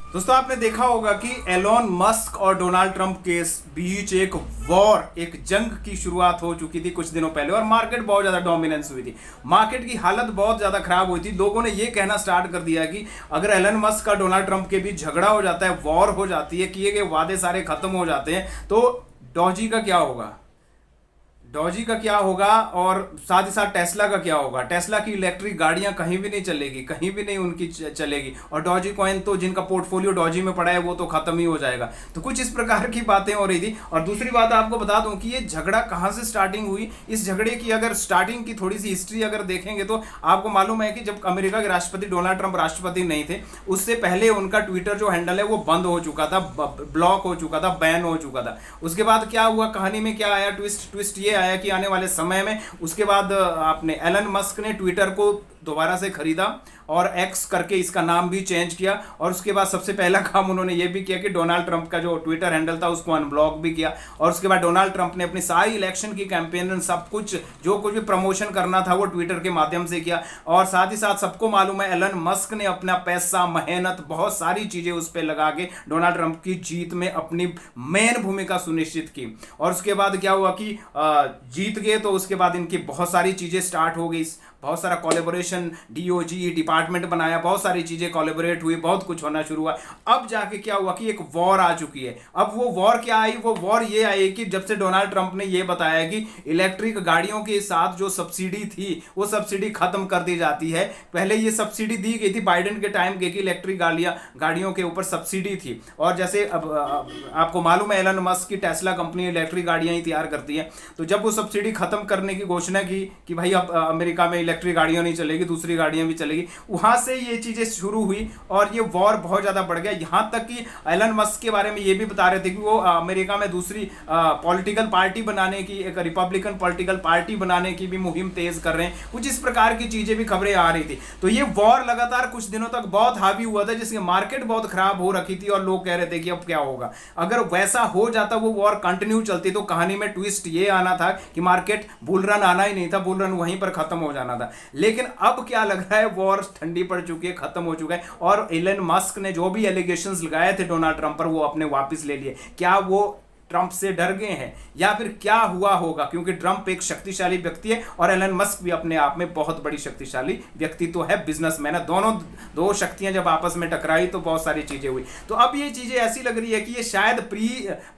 दोस्तों आपने देखा होगा कि एलोन मस्क और डोनाल्ड ट्रंप के बीच एक वॉर, एक जंग की शुरुआत हो चुकी थी कुछ दिनों पहले और मार्केट बहुत ज्यादा डोमिनेंस हुई थी। मार्केट की हालत बहुत ज्यादा खराब हुई थी। लोगों ने यह कहना स्टार्ट कर दिया कि अगर एलन मस्क और डोनाल्ड ट्रंप के बीच झगड़ा हो जाता है, वॉर हो जाती है, किए गए वादे सारे खत्म हो जाते हैं, तो डॉजी का क्या होगा, डॉजी का क्या होगा और साथ ही साथ टेस्ला का क्या होगा। टेस्ला की इलेक्ट्रिक गाड़ियां कहीं भी नहीं चलेगी, कहीं भी नहीं उनकी चलेगी, और डॉजी कॉइन तो जिनका पोर्टफोलियो डॉजी में पड़ा है वो तो खत्म ही हो जाएगा। तो कुछ इस प्रकार की बातें हो रही थी। और दूसरी बात आपको बता दूं कि ये झगड़ा कहां से स्टार्टिंग हुई। इस झगड़े की अगर स्टार्टिंग की थोड़ी सी हिस्ट्री अगर देखेंगे तो आपको मालूम है कि जब अमेरिका के राष्ट्रपति डोनाल्ड ट्रंप राष्ट्रपति नहीं थे, उससे पहले उनका ट्विटर जो हैंडल है वो बंद हो चुका था, ब्लॉक हो चुका था, बैन हो चुका था। उसके बाद क्या हुआ, कहानी में क्या आया, ट्विस्ट ये आया कि आने वाले समय में उसके बाद आपने एलन मस्क ने ट्विटर को दोबारा से खरीदा और एक्स करके इसका नाम भी चेंज किया। और उसके बाद सबसे पहला काम उन्होंने ये भी किया कि डोनाल्ड ट्रंप का जो ट्विटर हैंडल था उसको अनब्लॉक भी किया। और उसके बाद डोनाल्ड ट्रंप ने अपनी सारी इलेक्शन की कैंपेन, सब कुछ जो कुछ भी प्रमोशन करना था वो ट्विटर के माध्यम से किया। और साथ ही साथ सबको मालूम है एलन मस्क ने अपना पैसा, मेहनत, बहुत सारी चीजें उस पर लगा के डोनाल्ड ट्रंप की जीत में अपनी मेन भूमिका सुनिश्चित की। और उसके बाद क्या हुआ कि जीत गए तो उसके बाद इनकी बहुत सारी चीजें स्टार्ट हो गई, बहुत सारा कोलैबोरेशन, डीओजी डिपार्टमेंट बनाया, बहुत सारी चीजें कोलैबोरेट हुई, बहुत कुछ होना शुरू हुआ। अब जाके क्या हुआ कि एक वॉर आ चुकी है। अब वो वॉर क्या आई, वो वॉर ये आई कि जब से डोनाल्ड ट्रंप ने ये बताया कि इलेक्ट्रिक गाड़ियों के साथ जो सब्सिडी थी वो सब्सिडी खत्म कर दी जाती है। पहले ये सब्सिडी दी गई थी बाइडेन के टाइम के कि इलेक्ट्रिक गाड़ियों के ऊपर सब्सिडी थी। और जैसे अब आपको मालूम है एलन मस्क की टेस्ला कंपनी इलेक्ट्रिक गाड़ियां ही तैयार करती है। तो जब वो सब्सिडी खत्म करने की घोषणा की कि भाई अब अमेरिका में इलेक्ट्रिक गाड़ियां नहीं चलेगी, दूसरी गाड़ियां भी चलेगी, वहां से ये चीजें शुरू हुई और ये वॉर बहुत ज्यादा बढ़ गया। यहां तक कि एलन मस्क के बारे में ये भी बता रहे थे कि वो अमेरिका में दूसरी पॉलिटिकल पार्टी बनाने की, एक रिपब्लिकन पॉलिटिकल पार्टी बनाने की भी मुहिम तेज कर रहे हैं। कुछ इस प्रकार की चीजें भी खबरें आ रही थी। तो ये वॉर लगातार कुछ दिनों तक बहुत हावी हुआ था, जिसकी मार्केट बहुत खराब हो रखी थी और लोग कह रहे थे कि अब क्या होगा। अगर वैसा हो जाता, वो वॉर कंटिन्यू चलती, तो कहानी में ट्विस्ट ये आना था कि मार्केट बुल रन आना ही नहीं था, बुल रन वहीं पर खत्म हो जाना था। लेकिन अब क्या लग रहा है, वॉर ठंडी पड़ चुकी है, खत्म हो चुका है। और एलन मस्क ने जो भी एलिगेशंस लगाए थे डोनाल्ड ट्रंप पर, वो अपने वापस ले लिए। क्या वो ट्रंप से डर गए हैं या फिर क्या हुआ होगा, क्योंकि ट्रंप एक शक्तिशाली व्यक्ति है और एलन मस्क भी अपने आप में बहुत बड़ी शक्तिशाली व्यक्ति तो है, बिजनेसमैन है। दो शक्तियां जब आपस में टकराई तो बहुत सारी चीजें हुई। तो अब ये चीजें ऐसी लग रही है कि ये शायद प्री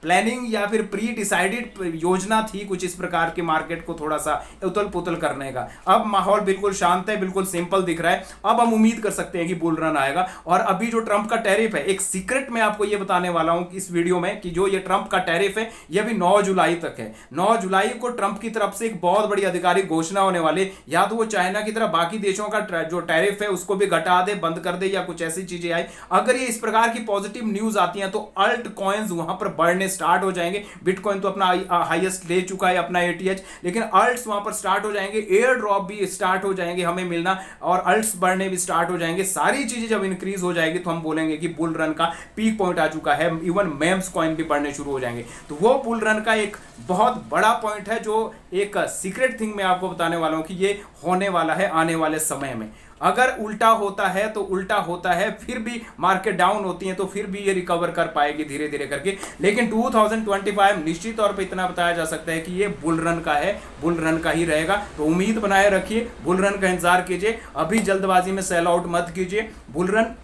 प्लानिंग या फिर प्री डिसाइडेड योजना थी, कुछ इस प्रकार के मार्केट को थोड़ा सा उतल पुतल करने का। अब माहौल बिल्कुल शांत है, बिल्कुल सिंपल दिख रहा है। अब हम उम्मीद कर सकते हैं कि बुल रन आएगा। और अभी जो ट्रंप का टैरिफ है, एक सीक्रेट मैं आपको ये बताने वाला हूं इस वीडियो में कि जो ये ट्रंप का टैरिफ है यह भी 9 जुलाई तक है। 9 जुलाई को ट्रंप की तरफ से एक बहुत बड़ी आधिकारिक घोषणा होने वाली, या तो वो चाइना की तरह बाकी देशों का जो टैरिफ है उसको भी घटा दे, बंद कर दे, या कुछ ऐसी चीजें आई। अगर ये इस प्रकार की पॉजिटिव न्यूज आती हैं तो अल्ट कॉइन्स वहां पर बढ़ने स्टार्ट हो जाएंगे। बिटकॉइन तो अपना हाईएस्ट ले चुका है, अपना एटीएच, लेकिन अल्ट्स वहां पर स्टार्ट हो जाएंगे, एयर ड्रॉप भी स्टार्ट हो जाएंगे हमें मिलना, और अल्ट्स बढ़ने भी स्टार्ट हो जाएंगे। सारी चीजें जब इंक्रीज हो जाएगी तो हम बोलेंगे कि बुल रन का पीक पॉइंट आ चुका है। इवन मेम्स कॉइन भी बढ़ने शुरू हो जाएंगे। तो वो बुल रन का एक बहुत बड़ा पॉइंट है, जो एक सीक्रेट थिंग मैं आपको बताने वाला हूं कि ये होने वाला है आने वाले समय में। अगर उल्टा होता है तो उल्टा होता है, फिर भी मार्केट डाउन होती है तो फिर भी ये रिकवर कर पाएगी धीरे धीरे करके। लेकिन 2025 निश्चित तौर पे इतना बताया जा सकता है कि ये बुल रन का है, बुल रन का ही रहेगा। तो उम्मीद बनाए रखिए, बुल रन का इंतजार कीजिए, अभी जल्दबाजी में सेल आउट मत कीजिए। बुल रन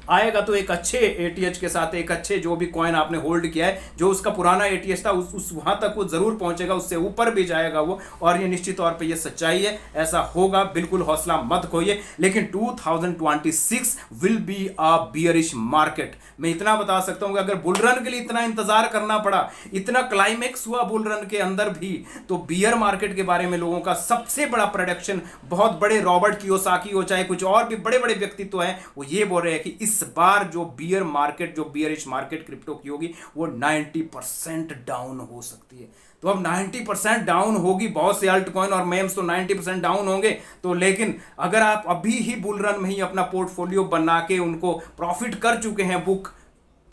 आएगा तो एक अच्छे एटीएच के साथ, एक अच्छे जो भी कॉइन आपने होल्ड किया है, जो उसका पुराना एटीएच था उस वहां तक वो जरूर पहुंचेगा, उससे ऊपर भी जाएगा वो। और ये निश्चित तौर पे ये सच्चाई है, ऐसा होगा, बिल्कुल हौसला मत खोइए। लेकिन 2026 will be a bearish market. मैं इतना बता सकता हूं कि अगर बुल रन के लिए इतना इंतजार करना पड़ा, इतना क्लाइमेक्स हुआ बुल रन के अंदर भी, तो बियर मार्केट के बारे में लोगों का सबसे बड़ा प्रोडक्शन, बहुत बड़े रॉबर्ट कियोसाकी हो चाहे कुछ और भी बड़े बड़े व्यक्तित्व हैं, वो ये बोल रहे हैं कि इस बार जो बियर मार्केट, जो बियरिश मार्केट क्रिप्टो की होगी, वो 90% डाउन हो सकती है। तो अब 90% डाउन होगी, बहुत से अल्ट कॉइन और मेम्स तो 90% डाउन होंगे। तो लेकिन अगर आप अभी ही बुल रन में ही अपना पोर्टफोलियो बना के उनको प्रॉफिट कर चुके हैं बुक,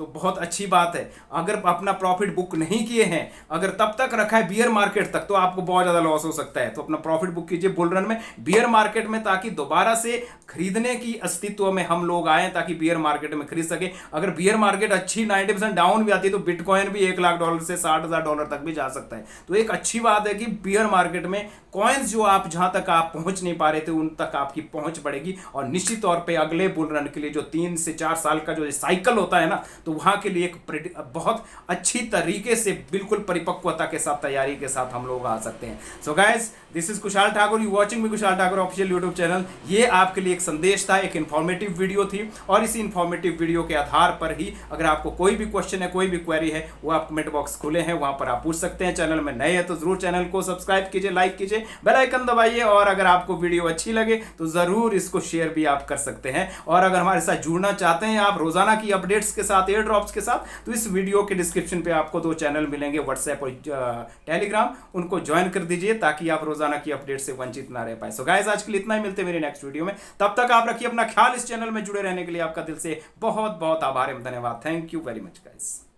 तो बहुत अच्छी बात है। अगर अपना प्रॉफिट बुक नहीं किए हैं, अगर तब तक रखा है बियर मार्केट तक, तो आपको बहुत ज्यादा लॉस हो सकता है। तो अपना प्रॉफिट बुक कीजिए बुल रन में, बियर मार्केट में, ताकि दोबारा से खरीदने की अस्तित्व में हम लोग आए, ताकि बियर मार्केट में खरीद सके। अगर बियर मार्केट अच्छी 90% डाउन भी आती है तो बिटकॉइन भी $1,00,000 से $60,000 तक भी जा सकता है। तो एक अच्छी बात है कि बियर मार्केट में कॉइन्स जो आप जहां तक आप पहुंच नहीं पा रहे थे उन तक आपकी पहुंच बढ़ेगी, और निश्चित तौर पे अगले बुल रन के लिए जो 3 से 4 साल का जो साइकिल होता है ना, तो वहां के लिए एक बहुत अच्छी तरीके से बिल्कुल परिपक्वता के साथ, तैयारी के साथ हम लोग आ सकते हैं। So guys, this is Kushal Thakur, you watching me Kushal Thakur official YouTube channel. ये आपके लिए एक संदेश था, एक इन्फॉर्मेटिव वीडियो थी, और इसी इन्फॉर्मेटिव वीडियो के आधार पर ही अगर आपको कोई भी क्वेश्चन है, कोई भी क्वेरी है, वो आप कमेंट बॉक्स खुले हैं, वहां पर आप पूछ सकते हैं। चैनल में नए हैं तो जरूर चैनल को सब्सक्राइब कीजिए, लाइक कीजिए, बेल आइकन दबाइए, और अगर आपको वीडियो अच्छी लगे तो जरूर इसको शेयर भी आप कर सकते हैं। और अगर हमारे साथ जुड़ना चाहते हैं आप रोजाना की अपडेट्स के साथ, एयर ड्रॉप्स के साथ, तो इस वीडियो के डिस्क्रिप्शन पे आपको 2 चैनल मिलेंगे, व्हाट्सएप और टेलीग्राम, उनको ज्वाइन कर दीजिए ताकि आप रोजाना की अपडेट से वंचित ना रह पाए। सो गाइस, आज के लिए इतना ही, मिलते हैं मेरे नेक्स्ट वीडियो में। तब तक आप रखिए अपना ख्याल। इस चैनल में जुड़े रहने के लिए आपका दिल से बहुत बहुत आभार एवं धन्यवाद। Thank you very much guys.